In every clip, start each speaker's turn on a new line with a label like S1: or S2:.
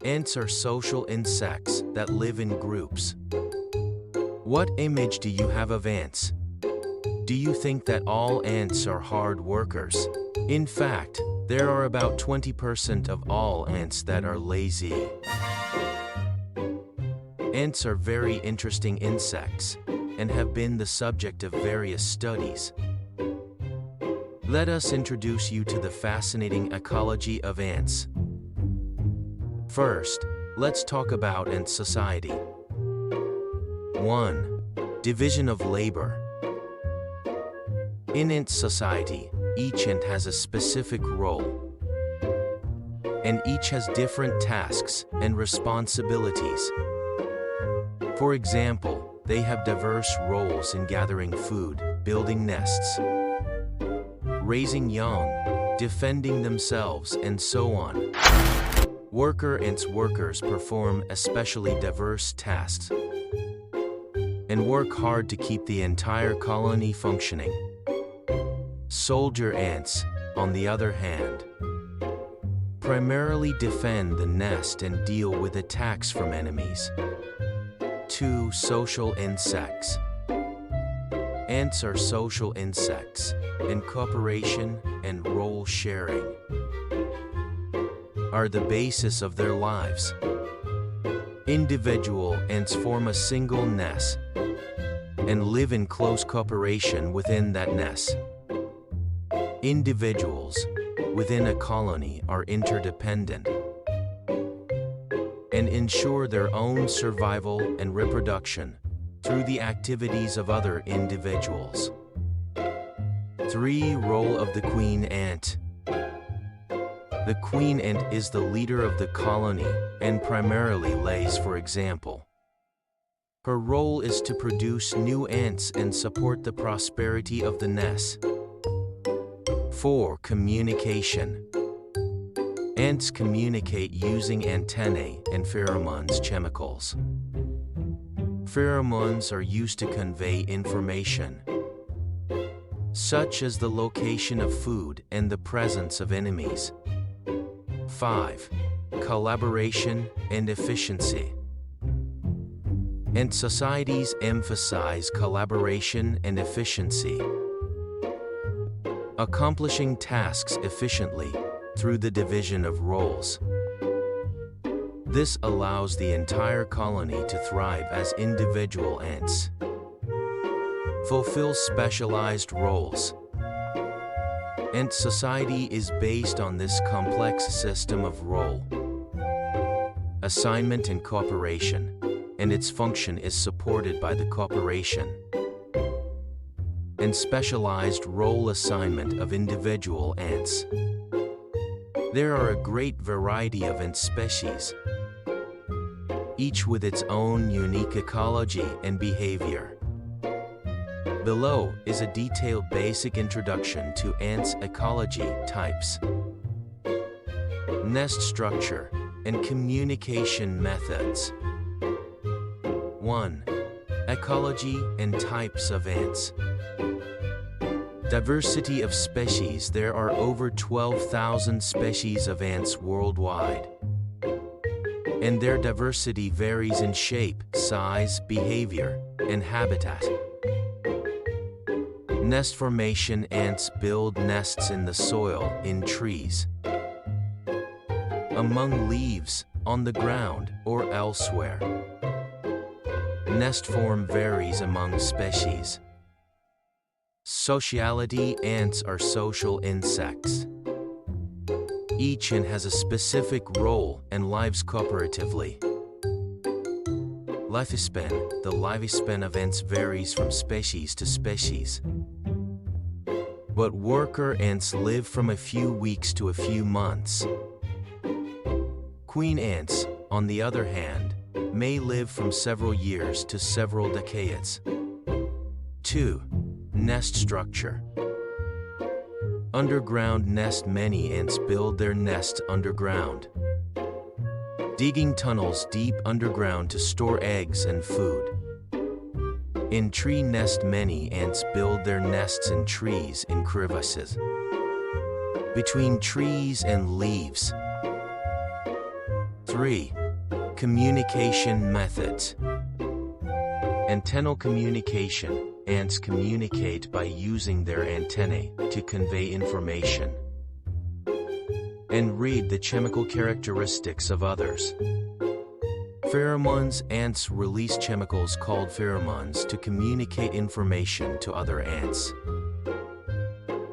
S1: Ants are social insects that live in groups. What image do you have of ants? Do you think that all ants are hard workers? In fact, there are about 20% of all ants that are lazy. Ants are very interesting insects and have been the subject of various studies. Let us introduce you to the fascinating ecology of ants. First, let's talk about ant society. 1. Division of labor. In ant society, each ant has a specific role, and each has different tasks and responsibilities. For example, they have diverse roles in gathering food, building nests, raising young, defending themselves, and so on. Worker ants workers perform especially diverse tasks and work hard to keep the entire colony functioning. Soldier ants, on the other hand, primarily defend the nest and deal with attacks from enemies. 2. Social insects. Ants are social insects, and cooperation and role sharing are the basis of their lives. Individual ants form a single nest and live in close cooperation within that nest. Individuals within a colony are interdependent and ensure their own survival and reproduction through the activities of other individuals. 3. Role of the queen ant. The queen ant is the leader of the colony and primarily lays, for example. Her role is to produce new ants and support the prosperity of the nest. 4. Communication. Ants communicate using antennae and pheromones chemicals. Pheromones are used to convey information, such as the location of food and the presence of enemies. 5. Collaboration and efficiency. Ant societies emphasize collaboration and efficiency, accomplishing tasks efficiently through the division of roles. This allows the entire colony to thrive as individual ants. Fulfill specialized roles. Ant society is based on this complex system of role, assignment and cooperation, and its function is supported by the cooperation and specialized role assignment of individual ants. There are a great variety of ant species, each with its own unique ecology and behavior. Below is a detailed basic introduction to ants' ecology types, nest structure, and communication methods. 1. Ecology and types of ants. Diversity of species. There are over 12,000 species of ants worldwide, and their diversity varies in shape, size, behavior, and habitat. Nest formation. Ants build nests in the soil, in trees, among leaves, on the ground, or elsewhere. Nest form varies among species. Sociality. Ants are social insects. Each ant has a specific role and lives cooperatively. Lifespan. The lifespan of ants varies from species to species, but worker ants live from a few weeks to a few months. Queen ants, on the other hand, may live from several years to several decades. 2. Nest structure. Underground nest. Many ants build their nests underground, digging tunnels deep underground to store eggs and food. In tree nest. Many ants build their nests in trees in crevices, between trees and leaves. 3. Communication methods. Antennal communication. Ants communicate by using their antennae to convey information and read the chemical characteristics of others. Pheromones. Ants release chemicals called pheromones to communicate information to other ants.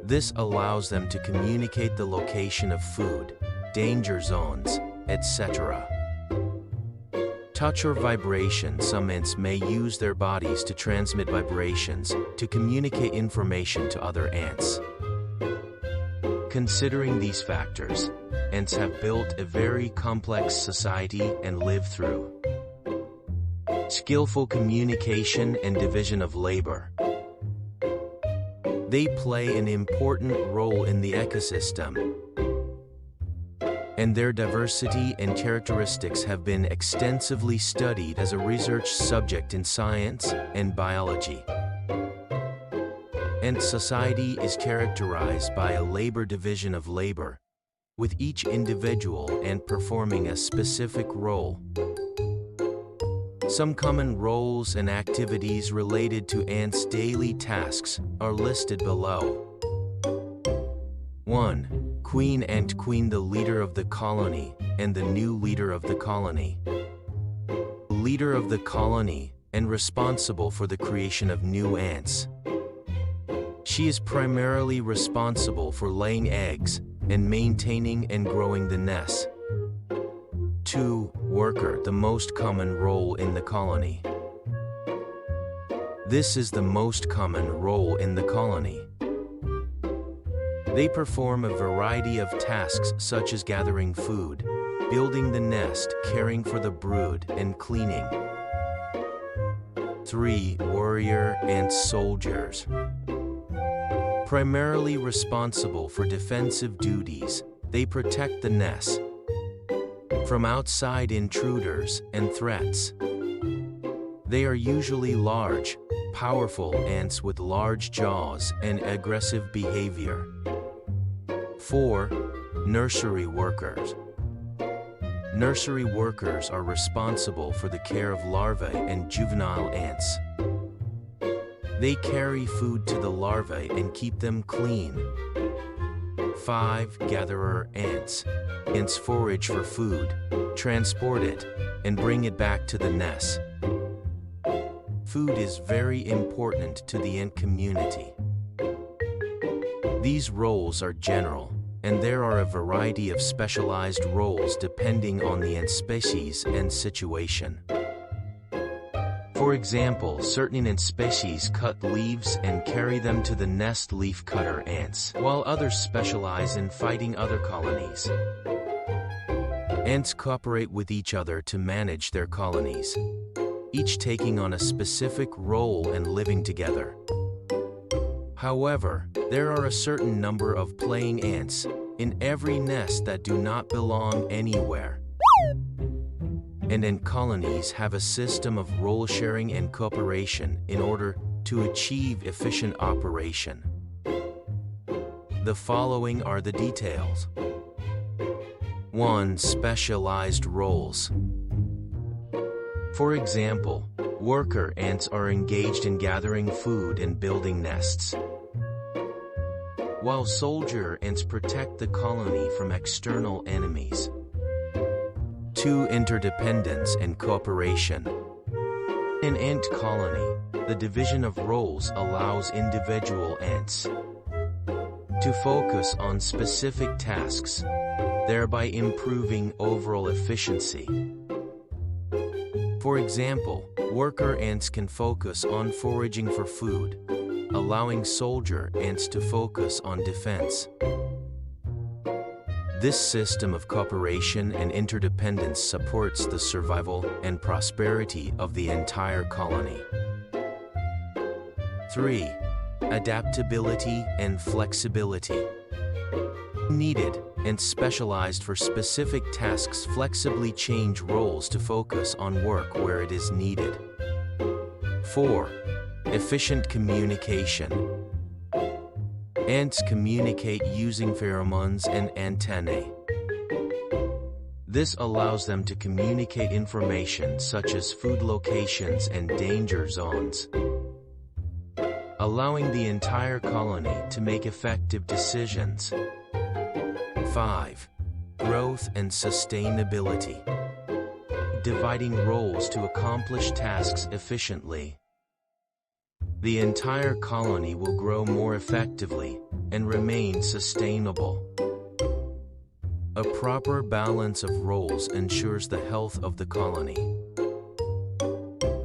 S1: This allows them to communicate the location of food, danger zones, etc. Touch or vibration. Some ants may use their bodies to transmit vibrations to communicate information to other ants. Considering these factors, ants have built a very complex society and live through skillful communication and division of labor. They play an important role in the ecosystem, and their diversity and characteristics have been extensively studied as a research subject in science and biology. Ant society is characterized by a labor division of labor, with each individual ant performing a specific role. Some common roles and activities related to ants' daily tasks are listed below. 1. Queen ant. Queen, the leader of the colony and the new leader of the colony. Leader of the colony and responsible for the creation of new ants. She is primarily responsible for laying eggs and maintaining and growing the nest. 2. Worker, the most common role in the colony. This is the most common role in the colony. They perform a variety of tasks such as gathering food, building the nest, caring for the brood, and cleaning. 3. Warrior and soldiers. Primarily responsible for defensive duties, they protect the nest from outside intruders and threats. They are usually large, powerful ants with large jaws and aggressive behavior. 4. Nursery workers. Nursery workers are responsible for the care of larvae and juvenile ants. They carry food to the larvae and keep them clean. 5. Gatherer ants. Ants forage for food, transport it, and bring it back to the nest. Food is very important to the ant community. These roles are general, and there are a variety of specialized roles depending on the ant species and situation. For example, certain ant species cut leaves and carry them to the nest leaf cutter ants, while others specialize in fighting other colonies. Ants cooperate with each other to manage their colonies, each taking on a specific role and living together. However, there are a certain number of playing ants in every nest that do not belong anywhere. And ant colonies have a system of role sharing and cooperation in order to achieve efficient operation. The following are the details. 1. Specialized roles. For example, worker ants are engaged in gathering food and building nests, while soldier ants protect the colony from external enemies. 2. Interdependence and cooperation. In ant colony, the division of roles allows individual ants to focus on specific tasks, thereby improving overall efficiency. For example, worker ants can focus on foraging for food, allowing soldier ants to focus on defense. This system of cooperation and interdependence supports the survival and prosperity of the entire colony. 3. Adaptability and flexibility. Needed and specialized for specific tasks, flexibly change roles to focus on work where it is needed. 4. Efficient communication. Ants communicate using pheromones and antennae. This allows them to communicate information such as food locations and danger zones, allowing the entire colony to make effective decisions. 5. Growth and sustainability. Dividing roles to accomplish tasks efficiently. The entire colony will grow more effectively and remain sustainable. A proper balance of roles ensures the health of the colony.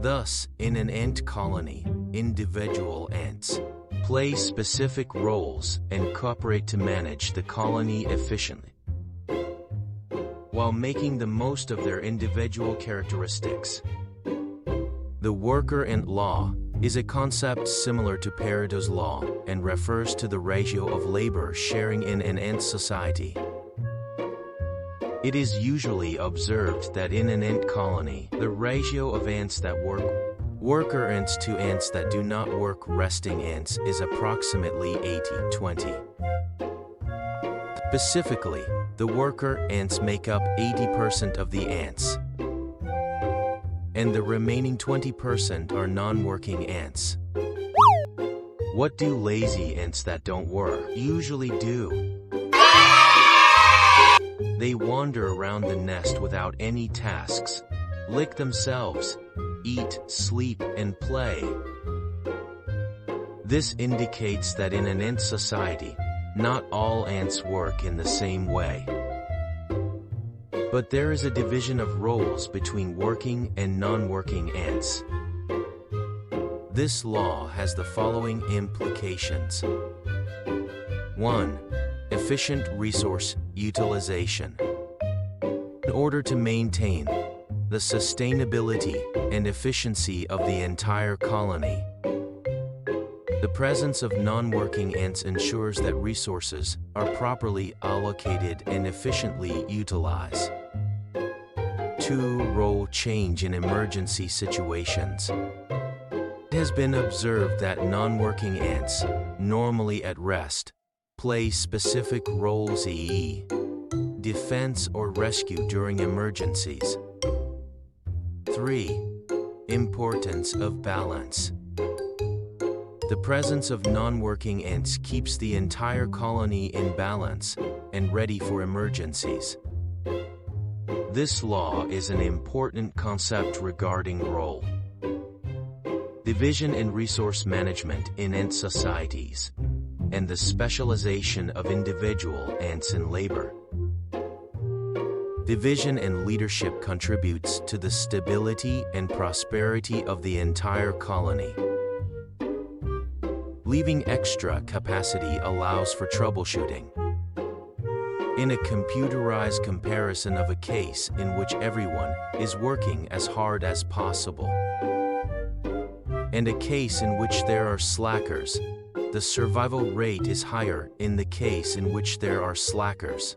S1: Thus, in an ant colony, individual ants play specific roles and cooperate to manage the colony efficiently, while making the most of their individual characteristics. The worker ant law is a concept similar to Pareto's law and refers to the ratio of labor sharing in an ant society. It is usually observed that in an ant colony, the ratio of ants that worker ants to ants that do not work resting ants is approximately 80-20. Specifically, the worker ants make up 80% of the ants, and the remaining 20% are non-working ants. What do lazy ants that don't work usually do? They wander around the nest without any tasks, lick themselves, eat, sleep, and play. This indicates that in an ant society, not all ants work in the same way. But there is a division of roles between working and non-working ants. This law has the following implications. 1. Efficient resource utilization. In order to maintain the sustainability and efficiency of the entire colony, the presence of non-working ants ensures that resources are properly allocated and efficiently utilized. 2. Role change in emergency situations. It has been observed that non-working ants, normally at rest, play specific roles, e.g., defense or rescue during emergencies. 3. Importance of balance. The presence of non-working ants keeps the entire colony in balance and ready for emergencies. This law is an important concept regarding role division in resource management in ant societies, and the specialization of individual ants in labor. Division and leadership contributes to the stability and prosperity of the entire colony. Leaving extra capacity allows for troubleshooting. In a computerized comparison of a case in which everyone is working as hard as possible, and a case in which there are slackers, the survival rate is higher in the case in which there are slackers.